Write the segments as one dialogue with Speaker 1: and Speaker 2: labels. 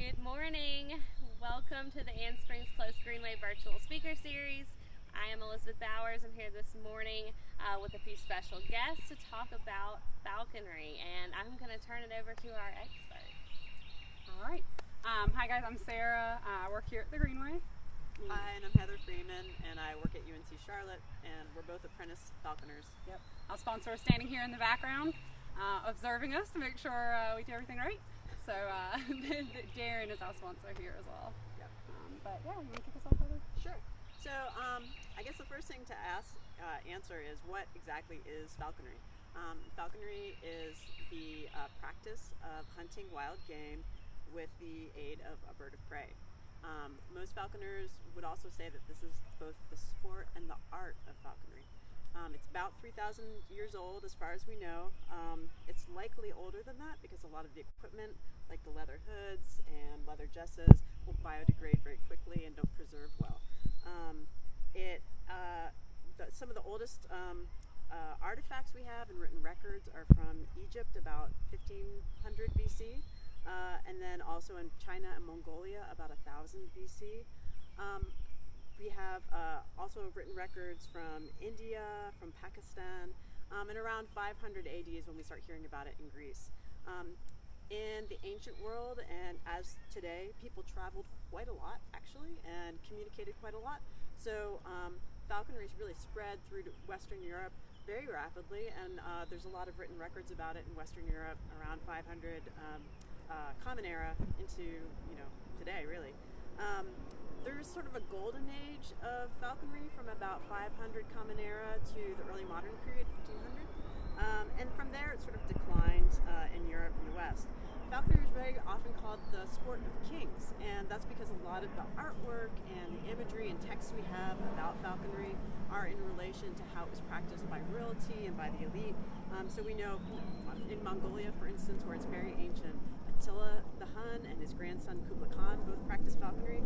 Speaker 1: Good morning. Welcome to the Ann Springs Close Greenway Virtual Speaker Series. I am Elizabeth Bowers. I'm here this morning with a few special guests to talk about falconry, and I'm going to turn it over to our experts.
Speaker 2: All right. Hi guys, I'm Sarah. I work here at the Greenway.
Speaker 3: Hi, and I'm Heather Freeman, and I work at UNC Charlotte, and we're both apprentice falconers.
Speaker 2: Yep. Our sponsor is standing here in the background, observing us to make sure we do everything right. So Darren is our sponsor here as well.
Speaker 3: Yep.
Speaker 2: But yeah, you want to kick us off, Heather?
Speaker 3: Sure. So I guess the first thing to answer is, what exactly is falconry? Falconry is the practice of hunting wild game with the aid of a bird of prey. Most falconers would also say that this is both the sport and the art of falconry. It's about 3,000 years old as far as we know. It's likely older than that because a lot of the equipment, like the leather hoods and leather jesses, will biodegrade very quickly and don't preserve well. Some of the oldest artifacts we have and written records are from Egypt about 1500 BC, and then also in China and Mongolia about 1000 BC. We have also written records from India, from Pakistan, and around 500 AD is when we start hearing about it in Greece. In the ancient world, and as today, people traveled quite a lot actually and communicated quite a lot. So falconry has really spread through to Western Europe very rapidly, and there's a lot of written records about it in Western Europe around 500 Common Era into today really. There's sort of a golden age of falconry from about 500 Common Era to the early modern period, 1500. And from there it sort of declined in Europe and the West. Falconry is very often called the sport of kings, and that's because a lot of the artwork and the imagery and texts we have about falconry are in relation to how it was practiced by royalty and by the elite. So we know in Mongolia, for instance, where it's very ancient, Attila the Hun and his grandson Kublai Khan both practiced falconry,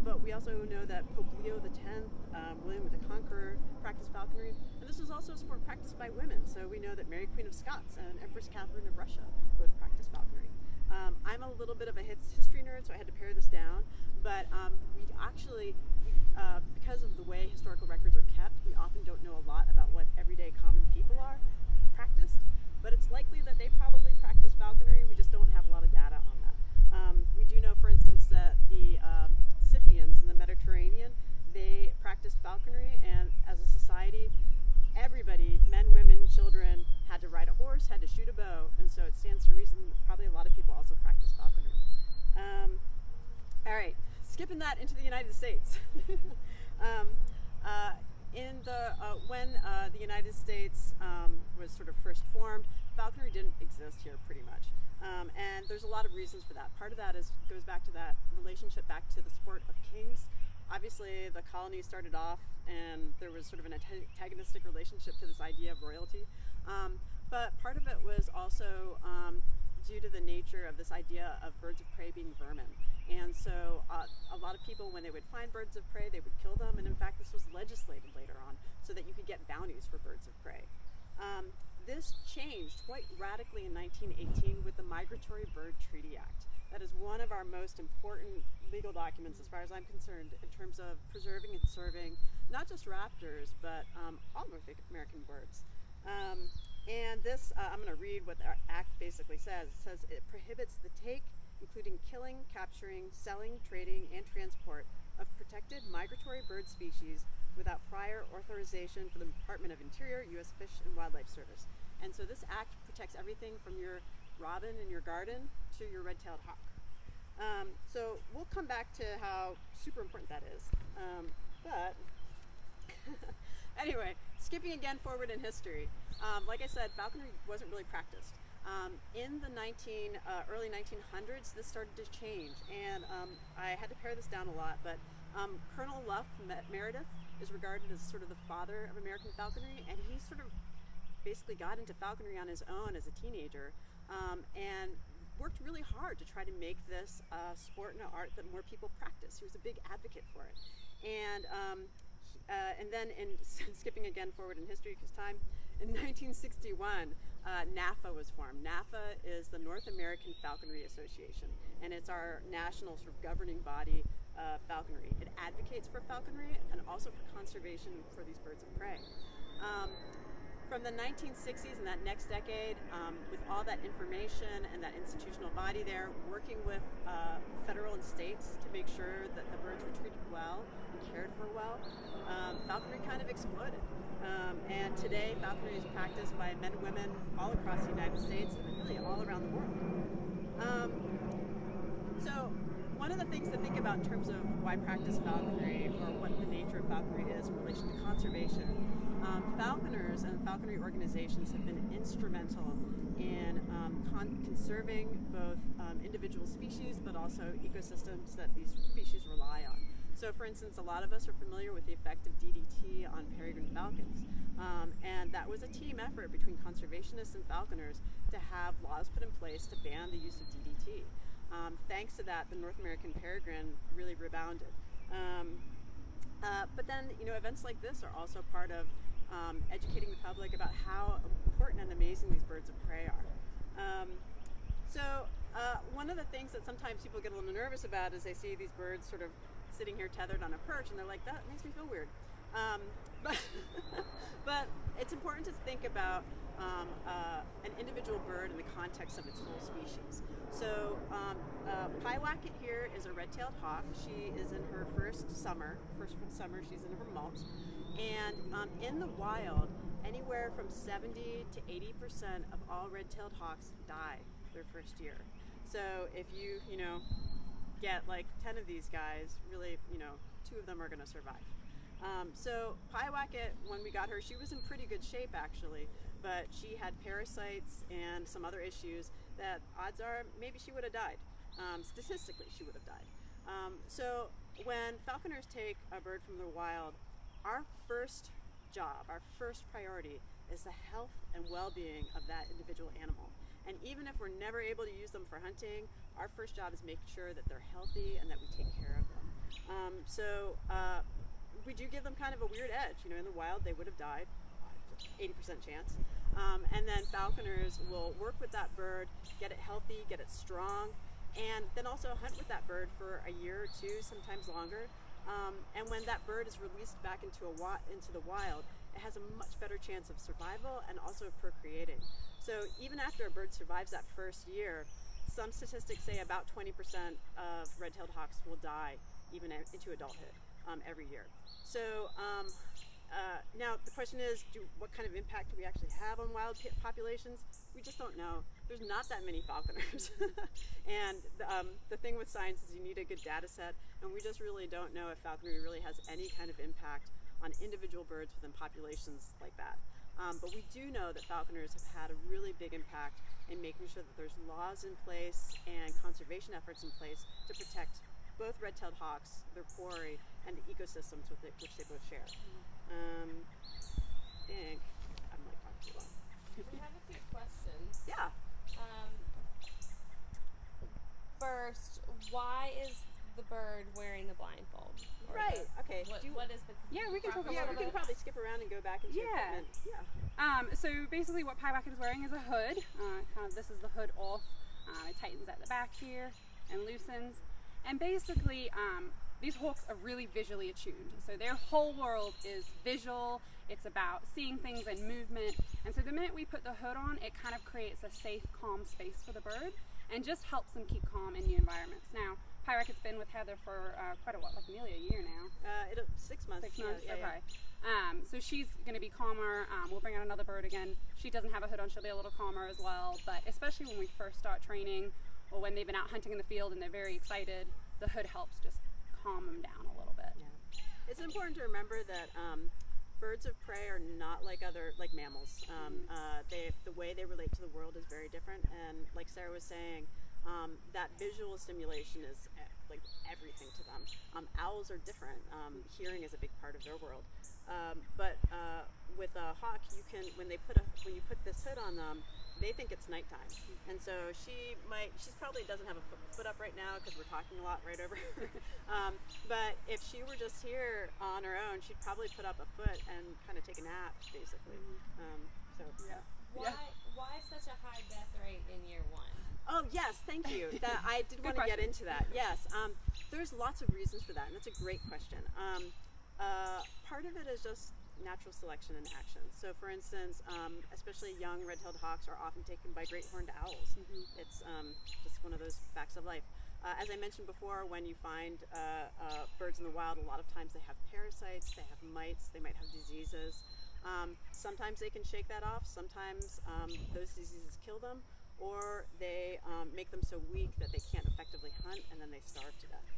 Speaker 3: but we also know that Pope Leo X, William the Conqueror, practiced falconry, and this was also a sport practiced by women. So we know that Mary Queen of Scots and Empress Catherine of Russia both practiced falconry. I'm a little bit of a history nerd, so I had to pare this down, but we actually, because of the way historical records are kept, we often don't know a lot about what everyday common people practiced, but it's likely that they probably practiced falconry. We just don't have a lot of data on that. We do know, for instance, that the Scythians in the Mediterranean, they practiced falconry, and as a society, everybody, men, women, children, had to ride a horse, had to shoot a bow, and so it stands to reason that probably a lot of people also practice falconry. All right, skipping that into the United States. When the United States was sort of first formed, falconry didn't exist here pretty much. And there's a lot of reasons for that. Part of that goes back to that relationship back to the sport of kings. Obviously, the colonies started off, and there was sort of an antagonistic relationship to this idea of royalty. But part of it was also due to the nature of this idea of birds of prey being vermin. And so a lot of people, when they would find birds of prey, they would kill them. And in fact, this was legislated later on so that you could get bounties for birds of prey. This changed quite radically in 1918 with the Migratory Bird Treaty Act. That is one of our most important legal documents, as far as I'm concerned, in terms of preserving and serving not just raptors, but all North American birds. And this, I'm going to read what the act basically says. It says it prohibits the take, including killing, capturing, selling, trading, and transport of protected migratory bird species without prior authorization from the Department of Interior, U.S. Fish and Wildlife Service. And so this act protects everything from your robin in your garden to your red-tailed hawk. So we'll come back to how super important that is. But anyway, skipping again forward in history, like I said, falconry wasn't really practiced. In the early 1900s, this started to change, and I had to pare this down a lot, but Colonel Luff Meredith is regarded as sort of the father of American falconry, and he sort of basically got into falconry on his own as a teenager, and worked really hard to try to make this a sport and an art that more people practice. He was a big advocate for it. And then, skipping again forward in history because time, in 1961, NAFA was formed. NAFA is the North American Falconry Association, and it's our national sort of governing body of falconry. It advocates for falconry and also for conservation for these birds of prey. From the 1960s and that next decade, with all that information and that institutional body there, working with federal and states to make sure that the birds were treated well and cared for well, falconry kind of exploded. And today, falconry is practiced by men and women all across the United States and really all around the world. So one of the things to think about in terms of why practice falconry or what the nature of falconry is in relation to conservation, falconers and falconry organizations have been instrumental in conserving both individual species but also ecosystems that these species rely on. So for instance, a lot of us are familiar with the effect of DDT on peregrine falcons. And that was a team effort between conservationists and falconers to have laws put in place to ban the use of DDT. Thanks to that, the North American peregrine really rebounded. But then, events like this are also part of educating the public about how important and amazing these birds of prey are. One of the things that sometimes people get a little nervous about is they see these birds sort of sitting here tethered on a perch, and they're like, that makes me feel weird. But it's important to think about an individual bird in the context of its whole species. So Pyewacket here is a red-tailed hawk. She is in her first full summer, she's in her molt. And in the wild, anywhere from 70 to 80% of all red-tailed hawks die their first year. So if you get like 10 of these guys, really, 2 of them are going to survive. So Pyewacket, when we got her, she was in pretty good shape actually, but she had parasites and some other issues that odds are maybe she would have died. Statistically, she would have died. So when falconers take a bird from the wild, our first job, our first priority is the health and well-being of that individual animal. And even if we're never able to use them for hunting, our first job is making sure that they're healthy and that we take care of them. We do give them kind of a weird edge. In the wild, they would have died, 80% chance. And then falconers will work with that bird, get it healthy, get it strong, and then also hunt with that bird for a year or 2, sometimes longer. And when that bird is released back into the wild, it has a much better chance of survival and also of procreating. So even after a bird survives that first year, some statistics say about 20% of red-tailed hawks will die even into adulthood every year. So now the question is, what kind of impact do we actually have on wild populations? We just don't know. There's not that many falconers. And the thing with science is you need a good data set, and we just really don't know if falconry really has any kind of impact on individual birds within populations like that. But we do know that falconers have had a really big impact in making sure that there's laws in place and conservation efforts in place to protect both red-tailed hawks, their quarry, and the ecosystems which they both share. I think I'm like talking too long.
Speaker 1: We have a few questions.
Speaker 3: Yeah.
Speaker 1: First, why is the bird wearing the blindfold?
Speaker 3: Right. Okay.
Speaker 1: What is the?
Speaker 2: Yeah, we can talk
Speaker 3: Yeah,
Speaker 2: about
Speaker 3: we can probably skip around and go back into equipment. Yeah.
Speaker 2: So basically what Pyewacket is wearing is a hood. This is the hood off. It tightens at the back here and loosens. And basically, these hawks are really visually attuned. So their whole world is visual. It's about seeing things and movement. And so the minute we put the hood on, it kind of creates a safe, calm space for the bird and just helps them keep calm in new environments. Now, Pyewacket's been with Heather for quite a while, like nearly a year now.
Speaker 3: 6 months.
Speaker 2: 6 months,
Speaker 3: Yeah,
Speaker 2: okay. So she's going to be calmer. We'll bring out another bird again. She doesn't have a hood on, she'll be a little calmer as well. But especially when we first start training or when they've been out hunting in the field and they're very excited, the hood helps just calm them down a little bit.
Speaker 3: Yeah. It's important to remember that birds of prey are not like mammals. The way they relate to the world is very different, and like Sarah was saying, that visual stimulation is like everything to them. Owls are different. Hearing is a big part of their world. But with a hawk, when you put this hood on them, they think it's nighttime, and so she probably doesn't have a foot up right now because we're talking a lot right over her. But if she were just here on her own, she'd probably put up a foot and kind of take a nap, basically. So
Speaker 2: Yeah.
Speaker 1: Why such a high death rate in year one?
Speaker 3: Oh yes, thank you. That I did want to get into that. Yes, there's lots of reasons for that, and that's a great question. Part of it is just natural selection in action. So, for instance, especially young red-tailed hawks are often taken by great horned owls. It's just one of those facts of life. As I mentioned before, when you find birds in the wild, a lot of times they have parasites, they have mites, they might have diseases. Sometimes they can shake that off. Sometimes those diseases kill them, or they make them so weak that they can't effectively hunt, and then they starve to death.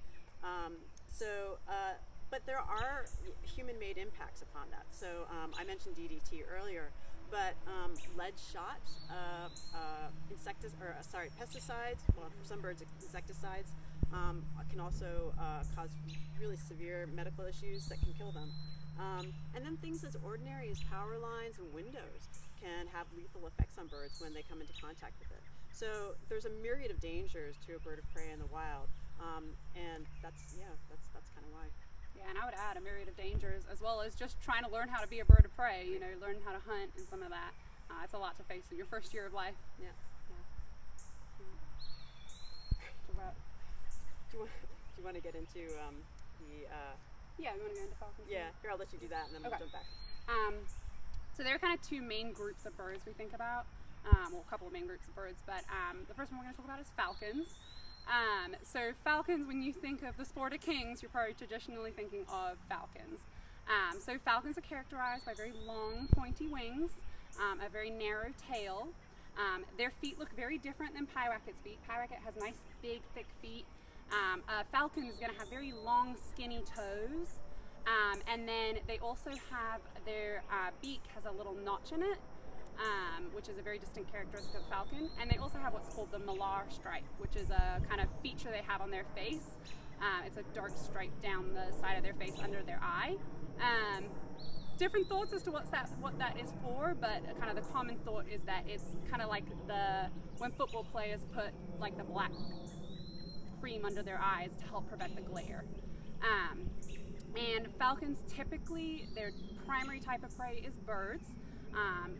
Speaker 3: But there are human-made impacts upon that. So I mentioned DDT earlier, but lead shot, pesticides. Well, for some birds, insecticides can also cause really severe medical issues that can kill them. And then things as ordinary as power lines and windows can have lethal effects on birds when they come into contact with it. So there's a myriad of dangers to a bird of prey in the wild, and that's kind of why.
Speaker 2: Yeah, and I would add a myriad of dangers, as well as just trying to learn how to be a bird of prey, learn how to hunt and some of that. It's a lot to face in your first year of life.
Speaker 3: Yeah. Do you want to get into the...
Speaker 2: Yeah, we want to go into falcons.
Speaker 3: Yeah, here I'll let you do that, and then we'll jump back.
Speaker 2: So there are kind of two main groups of birds we think about. Well, a couple of main groups of birds, but the first one we're going to talk about is falcons. So falcons, when you think of the sport of kings, you're probably traditionally thinking of falcons. So falcons are characterized by very long, pointy wings, a very narrow tail. Their feet look very different than pyewacket's feet. Pyewacket has nice, big, thick feet. A falcon is going to have very long, skinny toes. And then they also have their beak has a little notch in it, which is a very distinct characteristic of the falcon. And they also have what's called the malar stripe, which is a kind of feature they have on their face. It's a dark stripe down the side of their face under their eye. Different thoughts as to what that is for, but kind of the common thought is that it's kind of like when football players put like the black cream under their eyes to help prevent the glare. And falcons, typically, their primary type of prey is birds.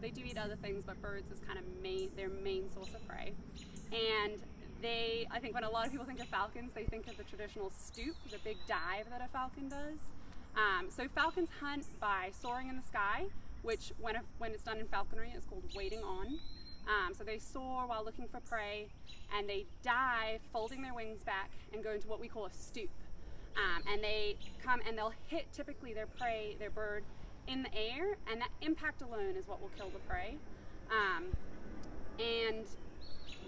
Speaker 2: They do eat other things, but birds is kind of their main source of prey. And I think when a lot of people think of falcons, they think of the traditional stoop, the big dive that a falcon does. So falcons hunt by soaring in the sky, which when it's done in falconry is called waiting on. So they soar while looking for prey, and they dive, folding their wings back, and go into what we call a stoop. And they come and they'll hit typically their prey, their bird, in the air, and that impact alone is what will kill the prey. And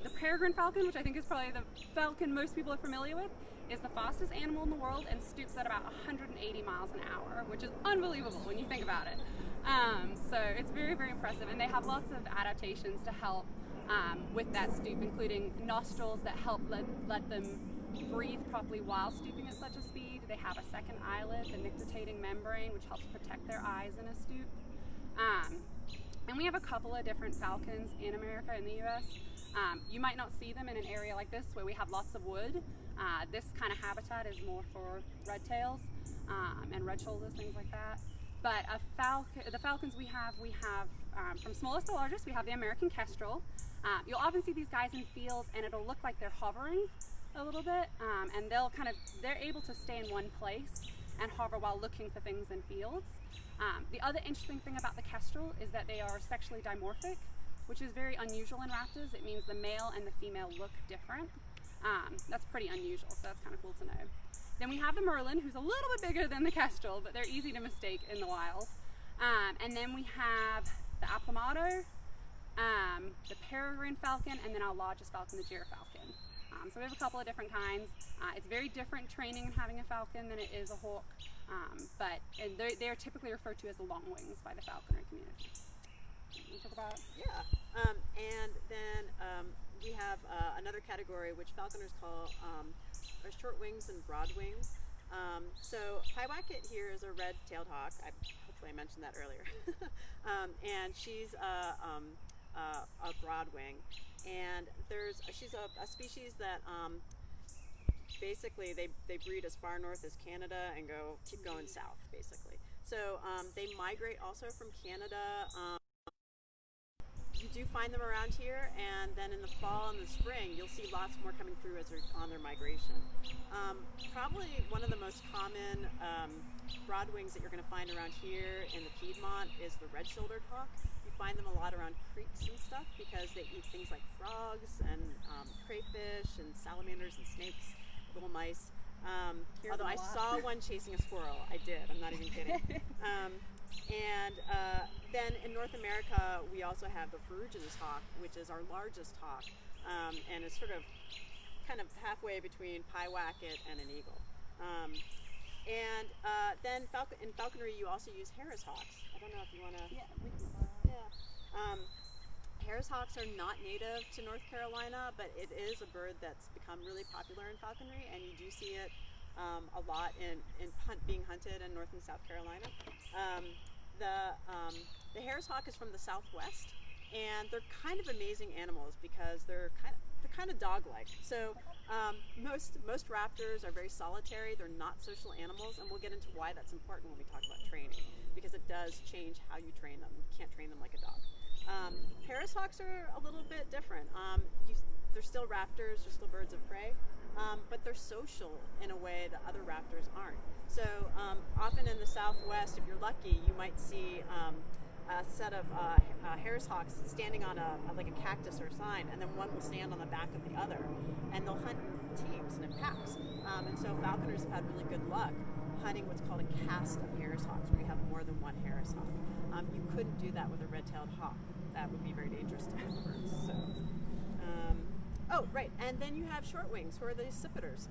Speaker 2: the peregrine falcon, which I think is probably the falcon most people are familiar with, is the fastest animal in the world and stoops at about 180 miles an hour, which is unbelievable when you think about it. So it's very, very impressive, and they have lots of adaptations to help with that stoop, including nostrils that help let them breathe properly while stooping at such a speed. They have a second eyelid, the nictitating membrane, which helps protect their eyes in a stoop. And we have a couple of different falcons in America, in the US. You might not see them in an area like this where we have lots of wood. This kind of habitat is more for red tails and red shoulders, things like that. But the falcons we have from smallest to largest, we have the American kestrel. You'll often see these guys in fields, and it'll look like they're hovering a little bit, and they're able to stay in one place and hover while looking for things in fields. The other interesting thing about the kestrel is that they are sexually dimorphic, which is very unusual in raptors. It means the male and the female look different. That's pretty unusual, so that's kind of cool to know. Then we have the merlin, who's a little bit bigger than the kestrel, but they're easy to mistake in the wild. And then we have the aplomado, the peregrine falcon, and then our largest falcon, the gyrfalcon. So we have a couple of different kinds. It's very different training in having a falcon than it is a hawk, but they're typically referred to as the long wings by the falconry community. Can you talk about?
Speaker 3: Yeah, and then we have another category which falconers call are short wings and broad wings. So pyewacket here is a red-tailed hawk. Hopefully I mentioned that earlier. And she's a broad wing, and she's a species that basically they breed as far north as Canada and keep going south basically. So they migrate also from Canada you do find them around here, and then in the fall and the spring, you'll see lots more coming through as they're on their migration. Probably one of the most common broadwings that you're going to find around here in the Piedmont is the red-shouldered hawk. You find them a lot around creeks and stuff because they eat things like frogs and crayfish and salamanders and snakes, little mice. Although I saw one chasing a squirrel. I did. I'm not even kidding. And then in North America, we also have the ferruginous hawk, which is our largest hawk, and is sort of kind of halfway between piewacket and an eagle. And then in falconry, you also use Harris hawks. I don't know if you want to.
Speaker 2: Yeah, we can.
Speaker 3: Harris hawks are not native to North Carolina, but it is a bird that's become really popular in falconry, and you do see it a lot in being hunted in North and South Carolina. The Harris hawk is from the Southwest, and they're kind of amazing animals because they're kind of dog-like. So most raptors are very solitary. They're not social animals, and we'll get into why that's important when we talk about training, because it does change how you train them. You can't train them like a dog. Harris hawks are a little bit different. They're still raptors, they're still birds of prey, but they're social in a way that other raptors aren't. So often in the Southwest, if you're lucky, you might see a set of Harris hawks standing on like a cactus or a sign, and then one will stand on the back of the other, and they'll hunt in teams and in packs. And so falconers have had really good luck hunting what's called a cast of Harris hawks, where you have more than one Harris hawk. You couldn't do that with a red-tailed hawk. That would be very dangerous to birds. So, oh, right, and then you have shortwings, who are the accipiters.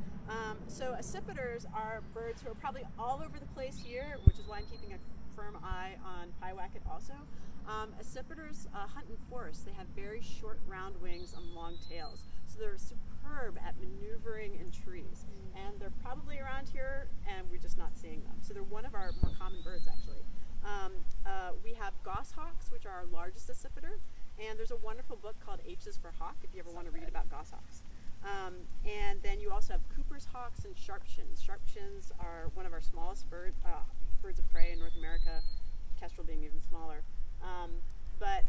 Speaker 3: So accipiters are birds who are probably all over the place here, which is why I'm keeping a firm eye on piewacket also. Accipiters hunt in forests. They have very short, round wings and long tails. So they're superb at maneuvering in trees. And they're probably around here, and we're just not seeing them. So they're one of our more common birds, actually. We have goshawks, which are our largest accipiter, and there's a wonderful book called H is for Hawk, if you ever want to read about goshawks. And then you also have Cooper's hawks and sharpshins. Sharpshins are one of our smallest birds of prey in North America, kestrel being even smaller. But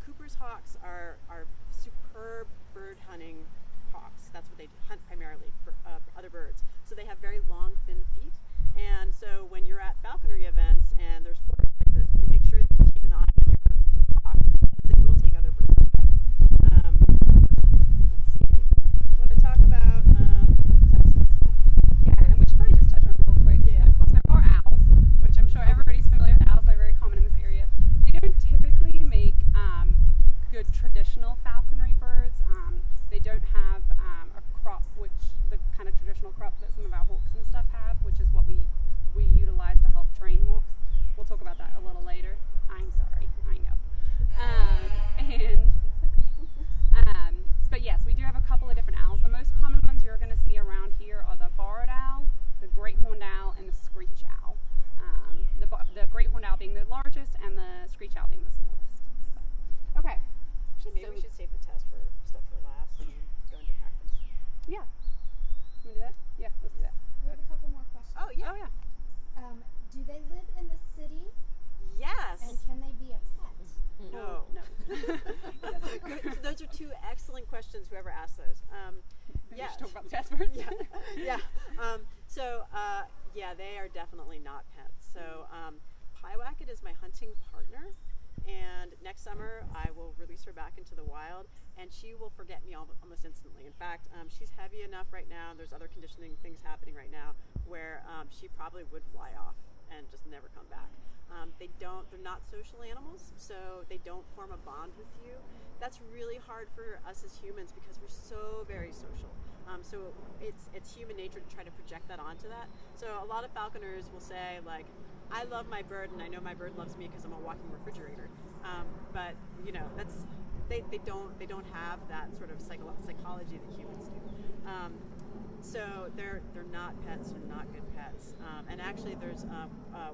Speaker 3: Cooper's hawks are superb bird hunting hawks. That's what they hunt primarily for other birds. So they have very long, thin feet. And so when you're at falconry events and there's forests like this, you make sure that you keep an eye on your hawk, because they will take other birds away. Let's see. I want to talk about tests.
Speaker 2: Yeah, and we should probably just touch on real quick.
Speaker 3: Yeah.
Speaker 2: Of course, there are owls, which I'm sure everybody's familiar with. Owls, they're very common in this area. They don't typically make good traditional falconry birds. They don't have a crop, which the kind of traditional crop that some of our hawks and stuff have, which is what we utilize to help train hawks. We'll talk about that a little later. I'm sorry, I know. But yes, we do have a couple of different owls. The most common ones you're going to see around here are the barred owl, the great horned owl, and the screech owl. The great horned owl being the largest, and the screech owl being the smallest. So, okay.
Speaker 3: Maybe we should save the test for stuff for last and go into practice.
Speaker 2: Yeah. Can we do that? Yeah, let's do that.
Speaker 4: We have a couple more questions.
Speaker 3: Oh, yeah.
Speaker 2: Oh, yeah.
Speaker 4: Do they live in the city?
Speaker 3: Yes.
Speaker 4: And can they be a pet?
Speaker 3: No.
Speaker 2: No.
Speaker 3: Good. Those are two excellent questions, whoever asked those.
Speaker 2: Maybe we
Speaker 3: Yes.
Speaker 2: should talk about the test first.
Speaker 3: Yeah. Yeah, they are definitely not pets. So piewacket is my hunting partner, and next summer I will release her back into the wild, and she will forget me almost instantly. In fact, she's heavy enough right now, and there's other conditioning things happening right now where she probably would fly off and just never come back. They're not social animals, so they don't form a bond with you. That's really hard for us as humans because we're so very social. So it's human nature to try to project that onto that. So a lot of falconers will say, like, I love my bird and I know my bird loves me because I'm a walking refrigerator. But you know, they don't have that sort of psychology that humans do. So they're not pets, they're not good pets. And actually there's,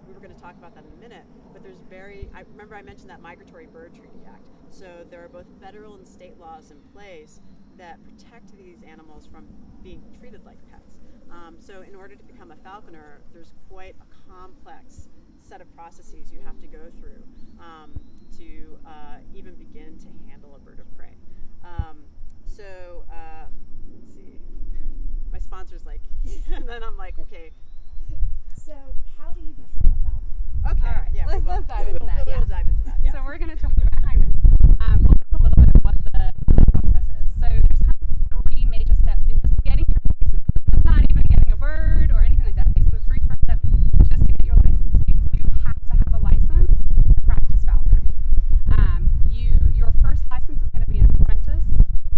Speaker 3: we were going to talk about that in a minute, but I remember I mentioned that Migratory Bird Treaty Act. So there are both federal and state laws in place that protect these animals from being treated like pets. So in order to become a falconer, there's quite a complex set of processes you have to go through to even begin to handle a bird of prey. Let's see. My sponsor's like, and then I'm like, okay.
Speaker 4: So, how do you become a falcon?
Speaker 3: Okay,
Speaker 2: All right,
Speaker 3: yeah,
Speaker 2: let's dive into that.
Speaker 3: We'll dive into that. Yeah.
Speaker 2: So we're going to talk about hymen. We'll talk a little bit of what the process is. So there's kind of 3 major steps in just getting your license. It's not even getting a bird or anything like that. These are the 3 first steps just to get your license. You have to have a license to practice falconry. Your first license is going to be an apprentice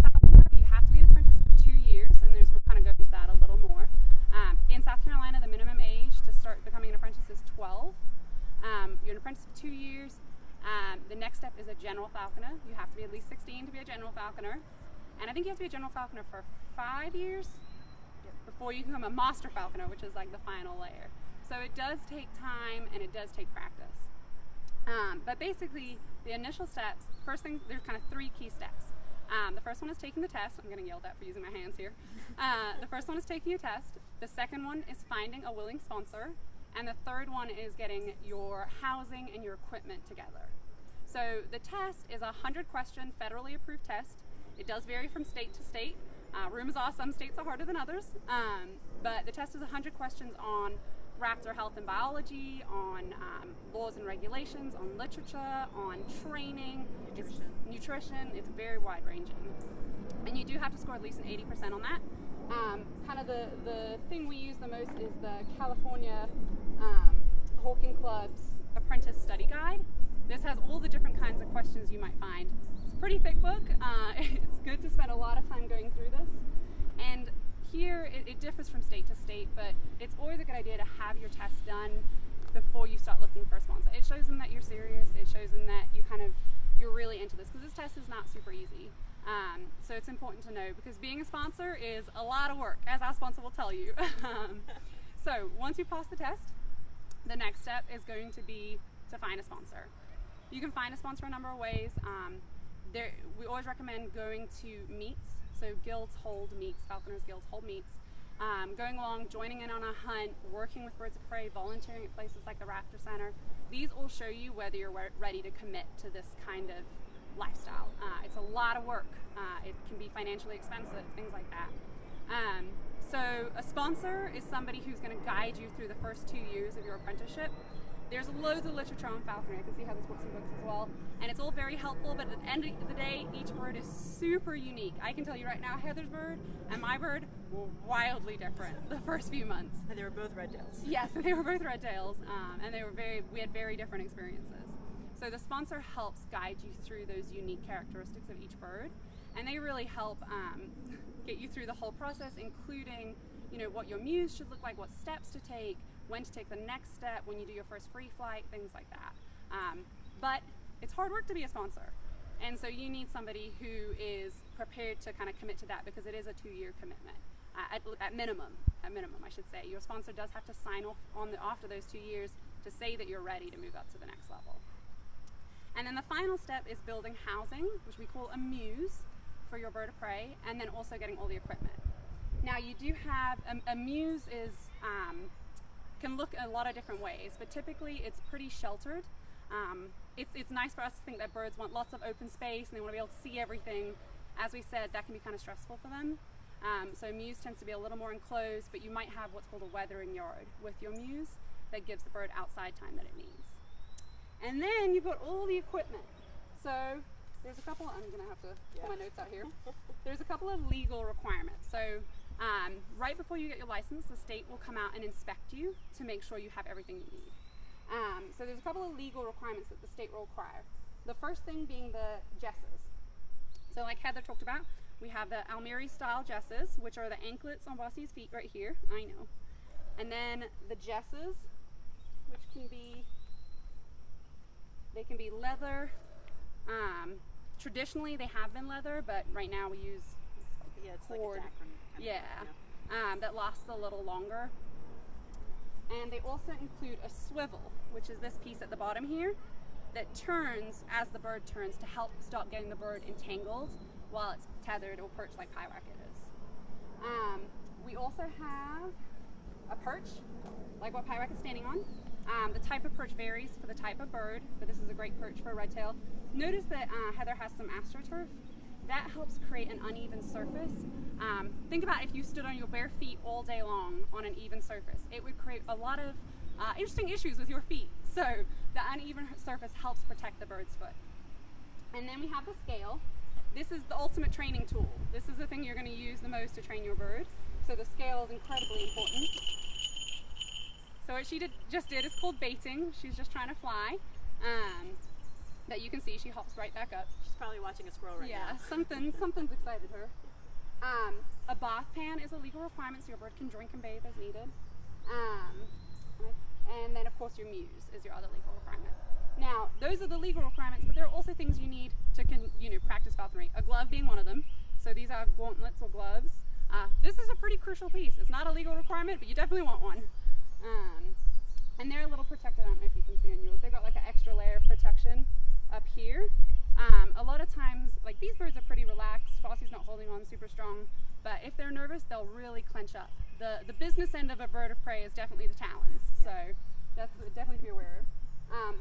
Speaker 2: falconer. You have to be an apprentice for 2 years, and we'll kind of go into that a little more. In South Carolina, the minimum age to start becoming an apprentice is 12. You're an apprentice for 2 years. The next step is a general falconer. You have to be at least 16 to be a general falconer. And I think you have to be a general falconer for 5 years before you become a master falconer, which is like the final layer. So it does take time and it does take practice. But basically, the initial steps, first thing, there's kind of 3 key steps. The first one is taking the test. I'm getting yelled at for using my hands here. The first one is taking a test. The second one is finding a willing sponsor. And the third one is getting your housing and your equipment together. So the test is a 100-question federally approved test. It does vary from state to state. Rumors are some states are harder than others. But the test is 100 questions on raptor health and biology, on laws and regulations, on literature, on training, nutrition. It's very wide-ranging. And you do have to score at least an 80% on that. Kind of the thing we use the most is the California Hawking Club's Apprentice Study Guide. This has all the different kinds of questions you might find. It's a pretty thick book. It's good to spend a lot of time going through this. And here it differs from state to state, but it's always a good idea to have your test done before you start looking for a sponsor. It shows them that you're serious. It shows them that you're really into this, because this test is not super easy. So it's important to know, because being a sponsor is a lot of work, as our sponsor will tell you. So once you pass the test, the next step is going to be to find a sponsor. You can find a sponsor a number of ways. We always recommend going to meets. So guilds hold meets, falconers guilds hold meets. Going along, joining in on a hunt, working with birds of prey, volunteering at places like the Raptor Center. These all show you whether you're ready to commit to this kind of lifestyle. It's a lot of work. It can be financially expensive, things like that. So a sponsor is somebody who's going to guide you through the first 2 years of your apprenticeship. There's loads of literature on falconry. I can see how there's books and books as well. And it's all very helpful, but at the end of the day, each bird is super unique. I can tell you right now, Heather's bird and my bird were wildly different the first few months.
Speaker 3: And they were both red tails.
Speaker 2: Yes, they were both red tails, and we had very different experiences. So the sponsor helps guide you through those unique characteristics of each bird, and they really help get you through the whole process, including what your muse should look like, what steps to take, when to take the next step, when you do your first free flight, things like that. But it's hard work to be a sponsor, and so you need somebody who is prepared to kind of commit to that, because it is a 2-year commitment at minimum. I should say. Your sponsor does have to sign off after those 2 years to say that you're ready to move up to the next level. And then the final step is building housing, which we call a muse for your bird of prey, and then also getting all the equipment. Now you do have a muse can look a lot of different ways, but typically it's pretty sheltered. It's nice for us to think that birds want lots of open space and they want to be able to see everything. As we said, that can be kind of stressful for them. So a muse tends to be a little more enclosed, but you might have what's called a weathering yard with your muse that gives the bird outside time that it needs. And then you've got all the equipment. So there's a couple, I'm going to have to pull my notes out here. There's a couple of legal requirements. So right before you get your license, the state will come out and inspect you to make sure you have everything you need. So there's a couple of legal requirements that the state will require. The first thing being the jesses. So like Heather talked about, we have the Almeri style jesses, which are the anklets on Bossy's feet right here. I know. And then the jesses, which can be leather. Traditionally they have been leather, but right now we use
Speaker 3: It's
Speaker 2: cord.
Speaker 3: like a dacron.
Speaker 2: That lasts a little longer. And they also include a swivel, which is this piece at the bottom here that turns as the bird turns to help stop getting the bird entangled while it's tethered or perched like Pyracket is. We also have a perch, like what Pyracket is standing on. The type of perch varies for the type of bird, but this is a great perch for a red tail. Notice that Heather has some astroturf. That helps create an uneven surface. Think about if you stood on your bare feet all day long on an even surface. It would create a lot of interesting issues with your feet. So the uneven surface helps protect the bird's foot. And then we have the scale. This is the ultimate training tool. This is the thing you're going to use the most to train your bird. So the scale is incredibly important. So what she just did is called baiting. She's just trying to fly. That you can see, she hops right back up.
Speaker 3: She's probably watching a squirrel right now.
Speaker 2: Yeah, something's excited her. A bath pan is a legal requirement, so your bird can drink and bathe as needed. And then, of course, your muse is your other legal requirement. Now, those are the legal requirements, but there are also things you need to practice falconry. A glove being one of them. So these are gauntlets or gloves. This is a pretty crucial piece. It's not a legal requirement, but you definitely want one. And they're a little protected. I don't know if you can see on yours. They've got like an extra layer of protection up here. A lot of times, like these birds are pretty relaxed. Fossey's not holding on super strong, but if they're nervous, they'll really clench up. The business end of a bird of prey is definitely the talons, so that's definitely to be aware of.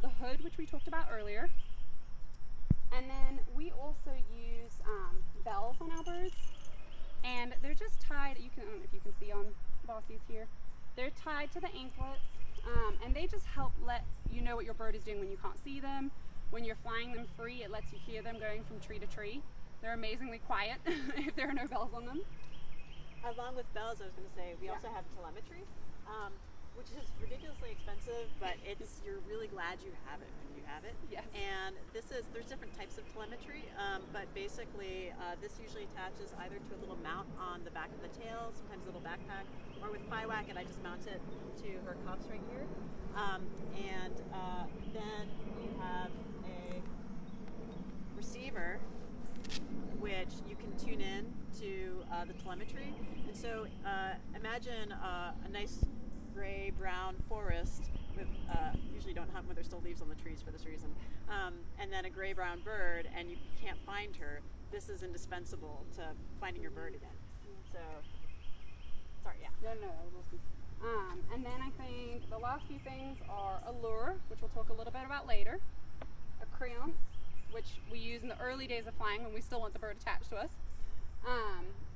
Speaker 2: The hood, which we talked about earlier, and then we also use bells on our birds, and they're just tied. I don't know if you can see on Bossy's here. They're tied to the anklets, and they just help let you know what your bird is doing when you can't see them. When you're flying them free, it lets you hear them going from tree to tree. They're amazingly quiet if there are no bells on them.
Speaker 3: Along with bells, I was going to say, we also have telemetry, which is ridiculously expensive, but you're really glad you have it when you have it.
Speaker 2: Yes.
Speaker 3: And there's different types of telemetry, but basically this usually attaches either to a little mount on the back of the tail, sometimes a little backpack, or with Pyewacket, I just mount it to her cuffs right here. And then you have a receiver which you can tune in to the telemetry. And so imagine a nice gray-brown forest with, usually don't hunt when there's still leaves on the trees for this reason, and then a gray-brown bird, and you can't find her. This is indispensable to finding your bird again. So, sorry, yeah.
Speaker 2: No, and then I think the last few things are a lure, which we'll talk a little bit about later, a creance, which we use in the early days of flying when we still want the bird attached to us,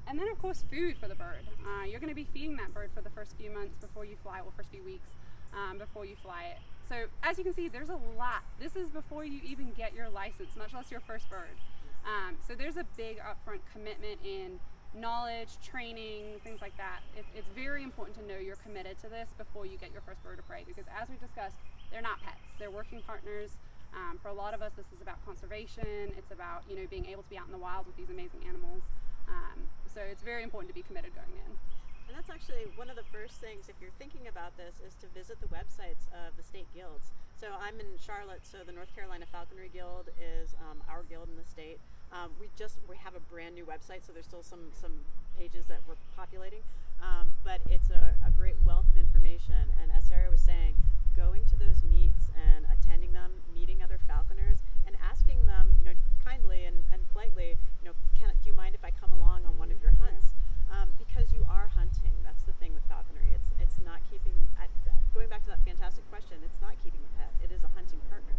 Speaker 2: and then of course food for the bird. You're going to be feeding that bird for the first few months before you fly, well, first few weeks before you fly it. So as you can see, there's a lot. This is before you even get your license, much less your first bird. So there's a big upfront commitment in knowledge, training, things like that. It's very important to know you're committed to this before you get your first bird of prey, because as we discussed, they're not pets, they're working partners. For a lot of us, this is about conservation. It's about being able to be out in the wild with these amazing animals. So it's very important to be committed going in.
Speaker 3: And that's actually one of the first things, if you're thinking about this, is to visit the websites of the state guilds. So I'm in Charlotte, so the North Carolina Falconry Guild is our guild in the state. We have a brand new website, so there's still some pages that we're populating, but it's a great wealth of information. And as Sarah was saying, going to those meets and attending them, meeting other falconers, and asking them, kindly and politely, do you mind if I come along on one of your hunts? Because you are hunting. That's the thing with falconry. It's not keeping. Going back to that fantastic question, it's not keeping a pet. It is a hunting partner.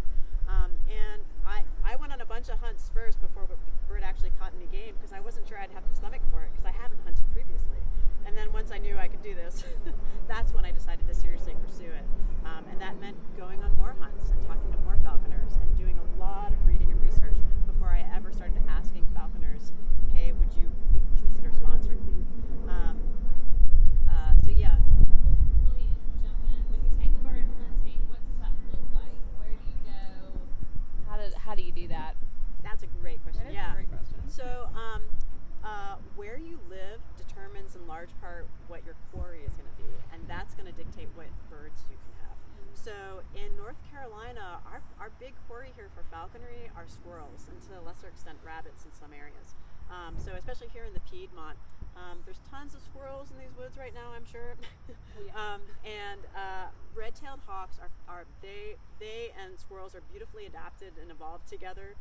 Speaker 3: And I went on a bunch of hunts first before the bird actually caught any game, because I wasn't sure I'd have the stomach for it, because I haven't hunted previously. And then once I knew I could do this, that's when I decided to seriously pursue it. And that meant going on more hunts and talking to more falconers and doing a lot of reading and research before I ever started asking falconers, hey, would you consider sponsoring me? So yeah.
Speaker 1: Let me jump in. When you take a bird hunting, what does that look like? Where do you go? How do you do that?
Speaker 3: That's a great question.
Speaker 2: That is a great question.
Speaker 3: So where you live determines in large part what your quarry is going to be, and that's going to dictate what birds you can have. So in North Carolina, our big quarry here for falconry are squirrels, and to a lesser extent rabbits in some areas. So especially here in the Piedmont, there's tons of squirrels in these woods right now, I'm sure. And red-tailed hawks they and squirrels are beautifully adapted and evolved together.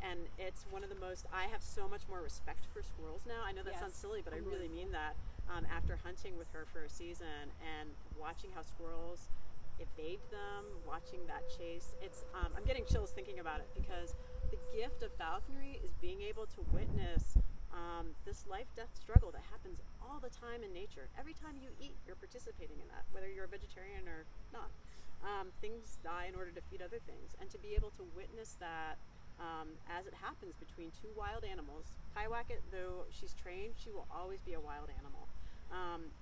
Speaker 3: And it's one of the most, I have so much more respect for squirrels now. I know that sounds silly, but I really mean that. After hunting with her for a season and watching how squirrels evade them, watching that chase. It's I'm getting chills thinking about it, because the gift of falconry is being able to witness this life-death struggle that happens all the time in nature. Every time you eat, you're participating in that, whether you're a vegetarian or not. Things die in order to feed other things, and to be able to witness that as it happens between two wild animals. Pyewacket, though she's trained, she will always be a wild animal.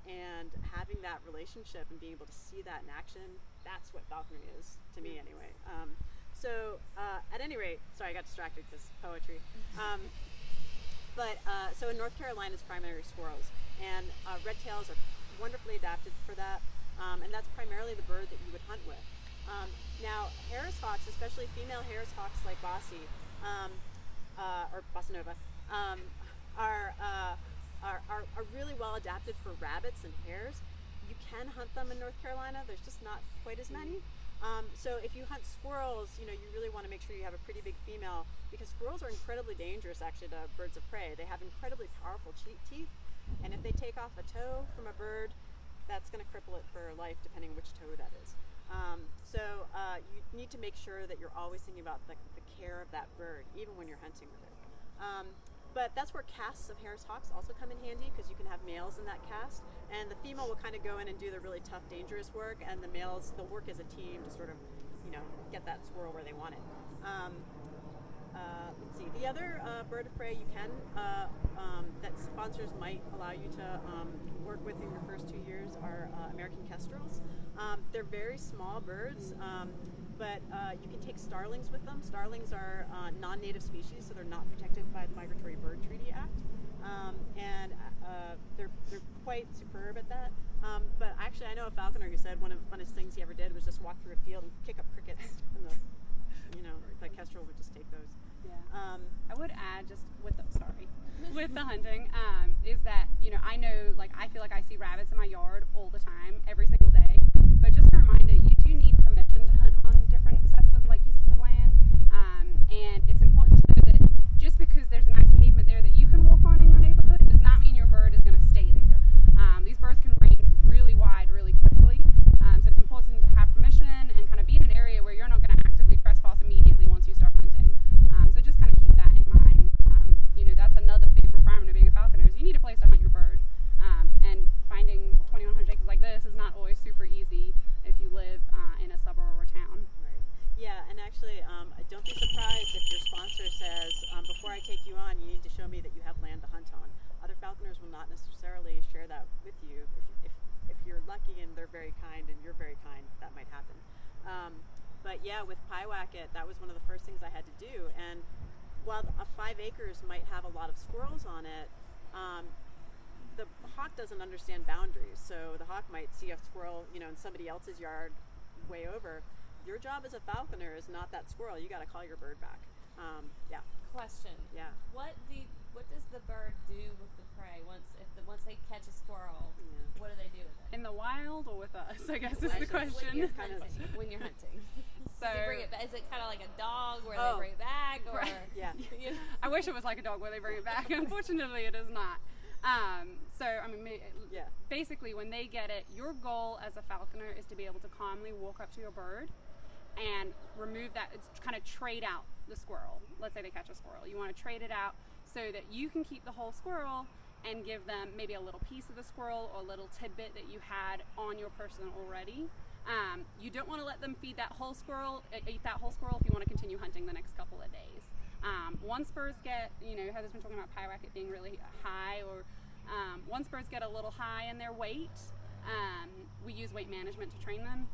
Speaker 3: And having that relationship and being able to see that in action, that's what falconry is to me anyway. At any rate, sorry, I got distracted because poetry. So in North Carolina, it's primarily squirrels, and red tails are wonderfully adapted for that, and that's primarily the bird that you would hunt with. Now, Harris hawks, especially female Harris hawks like Bossie, or Bossa Nova, are really well adapted for rabbits and hares. You can hunt them in North Carolina. There's just not quite as many. So if you hunt squirrels, you really want to make sure you have a pretty big female, because squirrels are incredibly dangerous actually to birds of prey. They have incredibly powerful teeth, and if they take off a toe from a bird, that's going to cripple it for life, depending which toe that is. You need to make sure that you're always thinking about the care of that bird, even when you're hunting with it. But that's where casts of Harris hawks also come in handy, because you can have males in that cast, and the female will kind of go in and do the really tough, dangerous work, and the males, they'll work as a team to sort of, get that squirrel where they want it. Let's see, the other bird of prey you can, that sponsors might allow you to work with in your first 2 years are American kestrels. They're very small birds, but you can take starlings with them. Starlings are non-native species, so they're not protected by the Migratory Bird Treaty Act, and they're quite superb at that. But actually, I know a falconer who said one of the funnest things he ever did was just walk through a field and kick up crickets, and the kestrel would just take those.
Speaker 2: Yeah. I would add, just with the hunting, is that I know, I feel like I see rabbits in my yard all the time, every single day. But just a reminder, you do need permission to hunt on different sets of pieces of land, and it's important to know that just because there's a nice pavement there that you can walk on in your neighborhood does not mean your bird is going to stay there. These birds can range really wide, really quickly, so it's important to have permission and kind of be in an area where you're not going to actively trespass immediately once you start hunting. So just kind of keep that in mind. That's another big requirement of being a falconer is you need a place to hunt your bird, and finding 2,100 acres like this is not always super easy if you live in a suburb or town.
Speaker 3: Right. Yeah, and actually, don't be surprised if your sponsor says, before I take you on, you need to show me that you have land to hunt on. Other falconers will not necessarily share that with you. If you're lucky and they're very kind and you're very kind, that might happen. But yeah, with Pyewacket, that was one of the first things I had to do. And while 5 acres might have a lot of squirrels on it, the hawk doesn't understand boundaries. So the hawk might see a squirrel, in somebody else's yard way over. Your job as a falconer is not that squirrel. You got to call your bird back. Yeah.
Speaker 1: Question.
Speaker 3: Yeah.
Speaker 1: What does the bird do with the prey once they catch a squirrel?
Speaker 3: Yeah.
Speaker 1: What do they do with it?
Speaker 2: In the wild or with us, I guess is the
Speaker 1: When
Speaker 2: question.
Speaker 1: you're hunting.
Speaker 2: So
Speaker 1: Does it bring it back? Is it kind of like a dog where they bring it back, or
Speaker 3: Yeah.
Speaker 2: I wish it was like a dog where they bring it back. Unfortunately, it is not.
Speaker 3: Yeah.
Speaker 2: Basically, when they get it, your goal as a falconer is to be able to calmly walk up to your bird and remove that. It's kind of trade out the squirrel. Let's say they catch a squirrel. You want to trade it out so that you can keep the whole squirrel and give them maybe a little piece of the squirrel or a little tidbit that you had on your person already. You don't want to let them eat that whole squirrel if you want to continue hunting the next couple of days. Once birds get, Heather's been talking about Pyewacket being really high, or once birds get a little high in their weight, we use weight management to train them,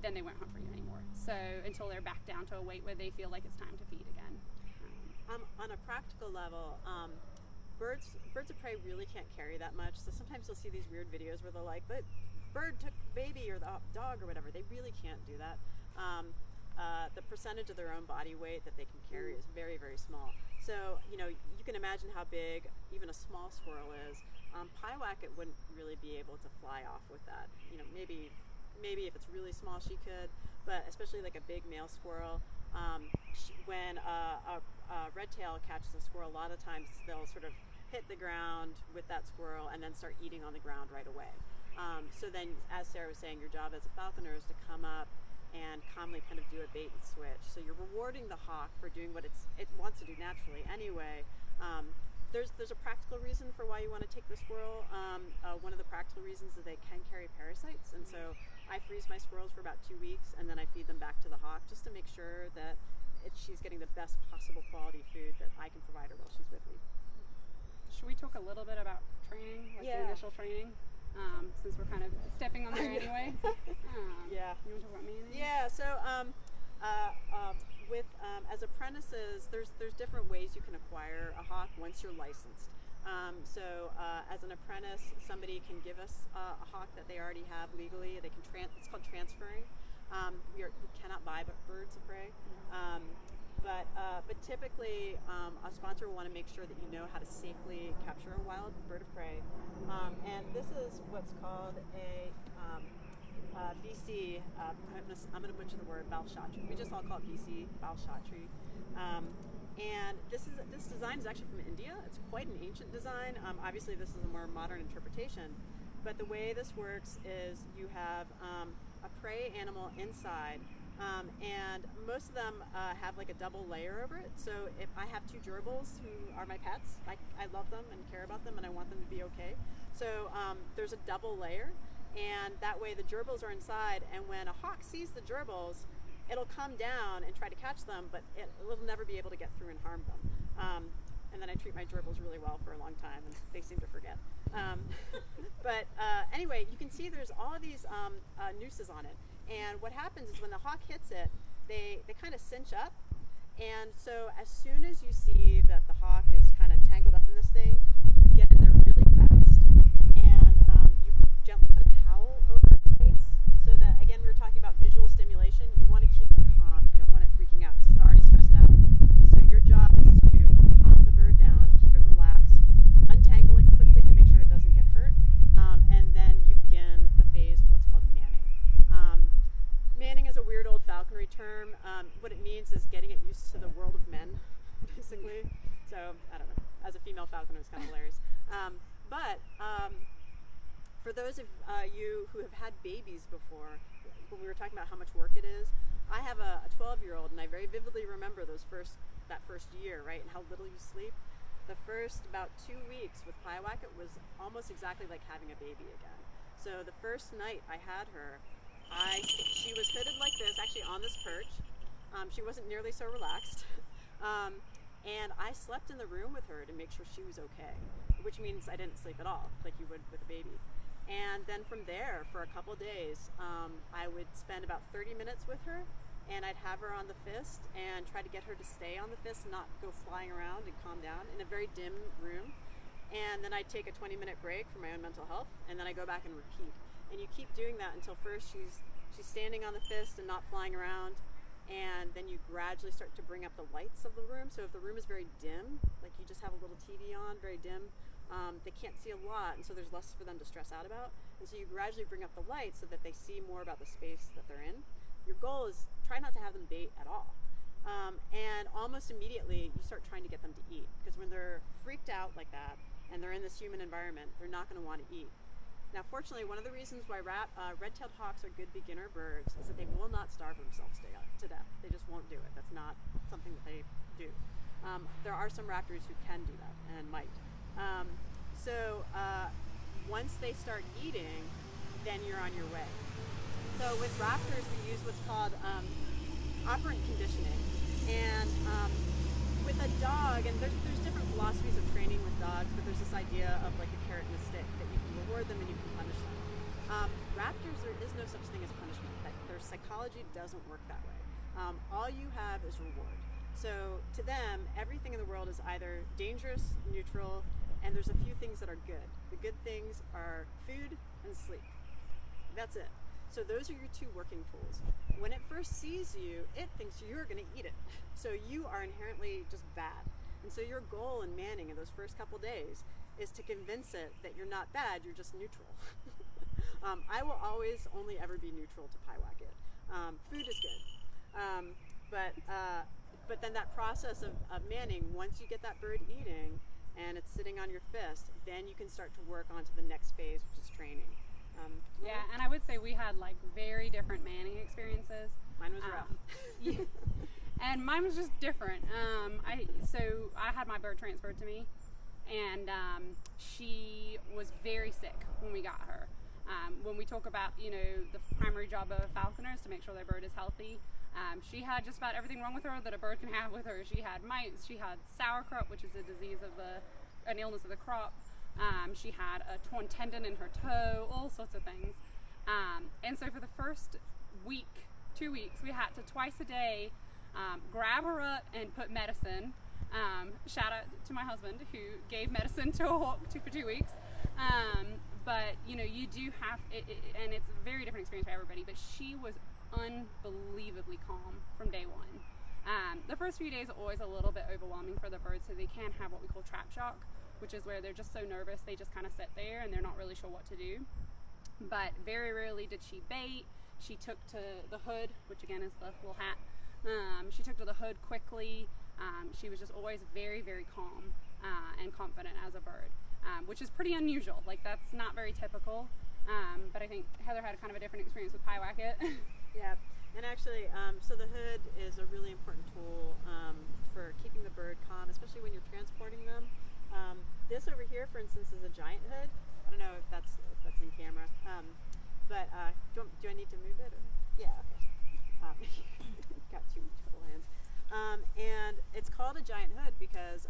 Speaker 2: then they won't hunt for you anymore. So until they're back down to a weight where they feel like it's time to feed again.
Speaker 3: On a practical level, birds of prey really can't carry that much. So sometimes you'll see these weird videos where they're like, the bird took the baby or the dog or whatever. They really can't do that. The percentage of their own body weight that they can carry is very, very small. So, you can imagine how big even a small squirrel is. Pyewacket wouldn't really be able to fly off with that. Maybe if it's really small she could, but especially like a big male squirrel, when a red tail catches a squirrel, a lot of times they'll sort of hit the ground with that squirrel and then start eating on the ground right away. So then, as Sarah was saying, your job as a falconer is to come up and calmly kind of do a bait and switch. So you're rewarding the hawk for doing what it wants to do naturally anyway. There's a practical reason for why you want to take the squirrel. One of the practical reasons is they can carry parasites, and so I freeze my squirrels for about 2 weeks, and then I feed them back to the hawk just to make sure that she's getting the best possible quality food that I can provide her while she's with me.
Speaker 2: Should we talk a little bit about training, like the initial training? Since we're kind of stepping on there anyway.
Speaker 3: Yeah.
Speaker 2: You want to talk about manning?
Speaker 3: Yeah. So as apprentices, there's different ways you can acquire a hawk once you're licensed. As an apprentice, somebody can give us a hawk that they already have legally. They can it's called transferring. You cannot buy birds of prey. But typically, a sponsor will want to make sure that you know how to safely capture a wild bird of prey. And this is what's called a BC, I'm going to butcher the word, Balshatri. We just all call it BC, Balshatri. And this design is actually from India. It's quite an ancient design. Obviously, this is a more modern interpretation. But the way this works is you have a prey animal inside. And most of them have like a double layer over it. So if I have 2 gerbils who are my pets, I love them and care about them and I want them to be okay. So there's a double layer, and that way the gerbils are inside, and when a hawk sees the gerbils, it'll come down and try to catch them, but it will never be able to get through and harm them. And then I treat my gerbils really well for a long time, and they seem to forget. Anyway, you can see there's all of these nooses on it. And what happens is when the hawk hits it, they kind of cinch up. And so as soon as you see that the hawk is kind of tangled up in this thing, you get in there really fast. And you gently put a towel over its face. So that, again, we were talking about visual stimulation. You want to keep it calm. You don't want it freaking out because it's already stressed out. So your job is to calm the bird down, keep it relaxed, untangle it quickly to make sure it doesn't get hurt. And then you begin the phase of what's called manning. Manning is a weird old falconry term. What it means is getting it used to the world of men, basically. So, I don't know. As a female falconer, it's kind of hilarious. For those of you who have had babies before, when we were talking about how much work it is, I have a 12-year-old, and I very vividly remember that first year, right, and how little you sleep. The first about 2 weeks with Pyewacket was almost exactly like having a baby again. So the first night I had her, she was hooded like this, actually on this perch. She wasn't nearly so relaxed. And I slept in the room with her to make sure she was okay, which means I didn't sleep at all, like you would with a baby. And then from there, for a couple days, I would spend about 30 minutes with her, and I'd have her on the fist and try to get her to stay on the fist, not go flying around and calm down in a very dim room. And then I'd take a 20-minute break for my own mental health, and then I go back and repeat. And you keep doing that until first she's standing on the fist and not flying around, and then you gradually start to bring up the lights of the room. So if the room is very dim, like you just have a little TV on, very dim, they can't see a lot, and so there's less for them to stress out about. And so you gradually bring up the lights so that they see more about the space that they're in. Your goal is try not to have them bait at all. And almost immediately you start trying to get them to eat, because when they're freaked out like that and they're in this human environment, they're not going to want to eat. Now, fortunately, one of the reasons why red-tailed hawks are good beginner birds is that they will not starve themselves to death. They just won't do it. That's not something that they do. There are some raptors who can do that and might. Once they start eating, then you're on your way. So with raptors, we use what's called operant conditioning. And with a dog, and there's different philosophies of training with dogs, but there's this idea of like a carrot and a stick, that you can reward them and you can punish them. Raptors, there is no such thing as punishment. Their psychology doesn't work that way. All you have is reward. So to them, everything in the world is either dangerous, neutral, and there's a few things that are good. The good things are food and sleep. That's it. So those are your 2 working tools. When it first sees you, it thinks you're going to eat it. So you are inherently just bad. And so your goal in manning in those first couple days is to convince it that you're not bad, you're just neutral. I will always only ever be neutral to Pyewacket. Food is good. But then that process of manning, once you get that bird eating and it's sitting on your fist, then you can start to work on to the next phase, which is training.
Speaker 2: we had like very different manning experiences.
Speaker 3: Mine was rough.
Speaker 2: Yeah. And mine was just different. So I had my bird transferred to me, and she was very sick when we got her. When we talk about, you know, the primary job of a falconer is to make sure their bird is healthy. She had just about everything wrong with her that a bird can have with her. She had mites, she had sauerkraut, which is a disease of an illness of the crop. She had a torn tendon in her toe, all sorts of things. And so for the first week, 2 weeks, we had to twice a day grab her up and put medicine. Shout out to my husband who gave medicine to a hawk for 2 weeks. But you know, you do have it, and it's a very different experience for everybody, but she was unbelievably calm from day one. The first few days are always a little bit overwhelming for the birds, so they can have what we call trap shock, which is where they're just so nervous they just kind of sit there and they're not really sure what to do. But very rarely did she bait. She took to the hood, which again is the little hat. She took to the hood quickly. She was just always very, very calm and confident as a bird, which is pretty unusual. Like, that's not very typical. But I think Heather had kind of a different experience with Pyewacket.
Speaker 3: Yeah, and actually, so the hood is a really important tool for keeping the bird calm, especially when you're transporting them. This over here, for instance, is a giant hood. I don't know if that's in camera, but do I need to move it? Or? Yeah, okay. Got two full hands. And it's called a giant hood because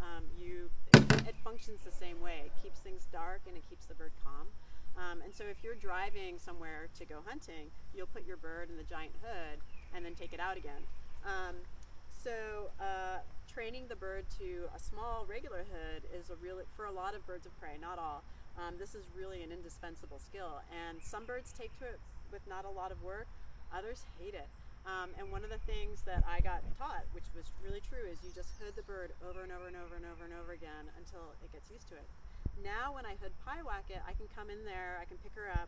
Speaker 3: it functions the same way. It keeps things dark and it keeps the bird calm. And so if you're driving somewhere to go hunting, you'll put your bird in the giant hood and then take it out again. Training the bird to a small regular hood is for a lot of birds of prey, not all. This is really an indispensable skill, and some birds take to it with not a lot of work, others hate it. And one of the things that I got taught, which was really true, is you just hood the bird over and over and over and over and over again until it gets used to it. Now when I hood Pyewacket, I can come in there, I can pick her up,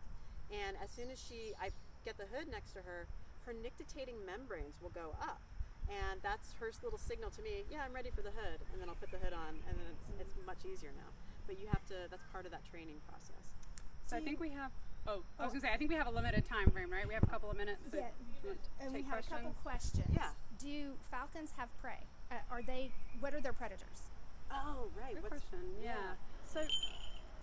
Speaker 3: and as soon as I get the hood next to her, her nictitating membranes will go up. And that's her little signal to me, yeah, I'm ready for the hood, and then I'll put the hood on, and then it's much easier now. But you have to, that's part of that training process.
Speaker 2: So I think we have, I was going to say, I think we have a limited time frame, right? We have a couple of minutes. So
Speaker 4: Yeah, and we
Speaker 2: take
Speaker 4: have a couple questions.
Speaker 3: Yeah.
Speaker 4: Do falcons have prey? What are their predators?
Speaker 3: Oh, right.
Speaker 2: Good question. Yeah. So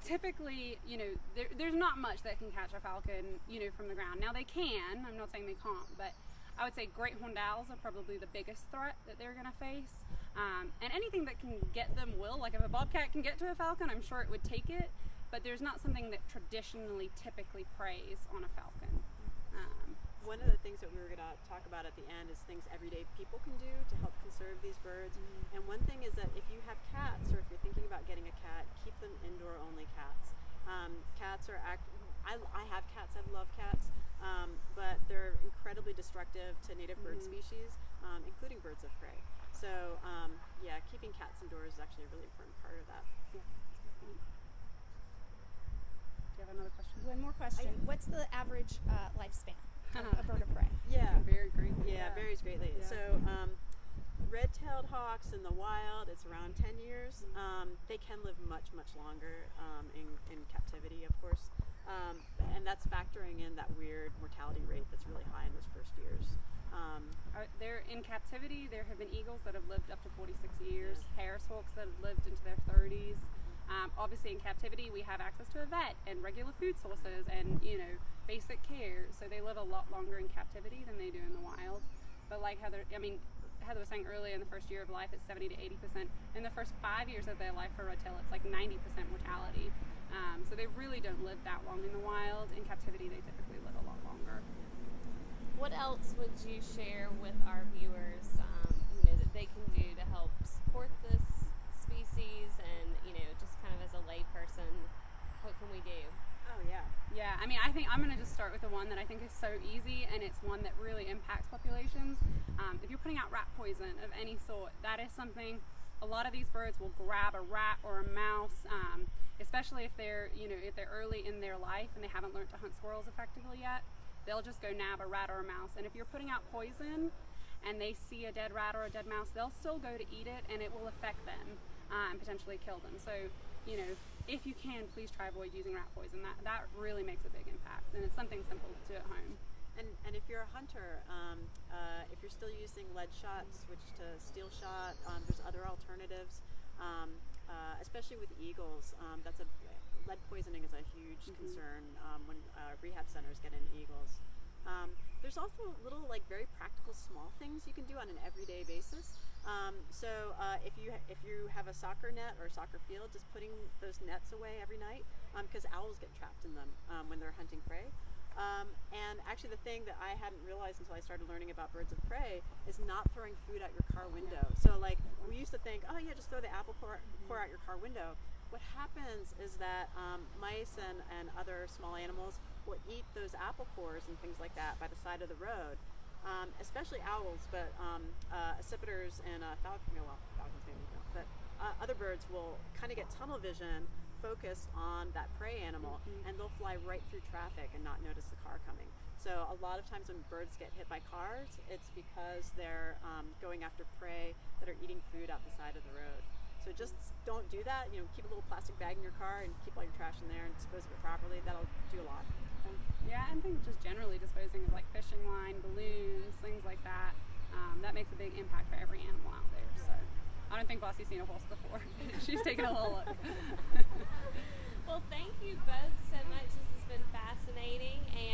Speaker 2: typically, you know, there's not much that can catch a falcon, you know, from the ground. Now they can. I'm not saying they can't, but I would say great horned owls are probably the biggest threat that they're going to face. And anything that can get them will. Like if a bobcat can get to a falcon, I'm sure it would take it. But there's not something that traditionally typically preys on a falcon.
Speaker 3: One of the things that we were going to talk about at the end is things everyday people can do to help conserve these birds. And one thing is that if you have cats, or if you're thinking about getting a cat, keep them indoor-only cats. Cats are I have cats, I love cats, but they're incredibly destructive to native bird species, including birds of prey. So yeah, keeping cats indoors is actually a really important part of that.
Speaker 2: Yeah. Do you have another question?
Speaker 4: One more question. What's the average lifespan of a bird of prey?
Speaker 3: Yeah.
Speaker 2: Very greatly.
Speaker 3: Yeah, it varies greatly.
Speaker 2: Yeah.
Speaker 3: So red-tailed hawks in the wild, it's around 10 years. They can live much, much longer in captivity, of course. And that's factoring in that weird mortality rate that's really high in those first years.
Speaker 2: They're in captivity. There have been eagles that have lived up to 46 years, Harris hawks that have lived into their 30s. Obviously in captivity we have access to a vet and regular food sources and, you know, basic care, so they live a lot longer in captivity than they do in the wild. But like Heather was saying earlier, in the first year of life it's 70 to 80%. In the first 5 years of their life for red-tail, it's like 90% mortality. So they really don't live that long in the wild. In captivity they typically live a lot longer.
Speaker 1: What else would you share with our viewers, you know, that they can do to help support this species, and, you know, just kind of as a layperson, what can we do?
Speaker 3: Oh yeah.
Speaker 2: Yeah, I mean, I think I'm going to just start with the one that I think is so easy, and it's one that really impacts populations. If you're putting out rat poison of any sort, that is something a lot of these birds will grab a rat or a mouse, especially if they're, you know, if they're early in their life and they haven't learned to hunt squirrels effectively yet. They'll just go nab a rat or a mouse, and if you're putting out poison and they see a dead rat or a dead mouse, they'll still go to eat it, and it will affect them and potentially kill them. So, you know, if you can, please try avoid using rat poison. That really makes a big impact, and it's something simple to do at home.
Speaker 3: And if you're a hunter, if you're still using lead shot, switch to steel shot. There's other alternatives, especially with eagles. Lead poisoning is a huge concern when rehab centers get in eagles. There's also little, like, very practical small things you can do on an everyday basis. If you have a soccer net or soccer field, just putting those nets away every night, because owls get trapped in them when they're hunting prey. And actually the thing that I hadn't realized until I started learning about birds of prey is not throwing food out your car window. So, like, we used to think, oh yeah, just throw the apple core out your car window. What happens is that mice and other small animals will eat those apple cores and things like that by the side of the road, especially owls, but accipiters and falcons maybe don't, but other birds will kind of get tunnel vision focused on that prey animal, and they'll fly right through traffic and not notice the car coming. So a lot of times when birds get hit by cars, it's because they're going after prey that are eating food out the side of the road. So just don't do that. Keep a little plastic bag in your car and keep all your trash in there and dispose of it properly. That'll do a lot.
Speaker 2: Yeah, and think just generally disposing of, like, fishing line, balloons, things like that. That makes a big impact for every animal out there. So I don't think Bossy's seen a horse before. She's taken a little look.
Speaker 1: Well, thank you both so much. This has been fascinating, and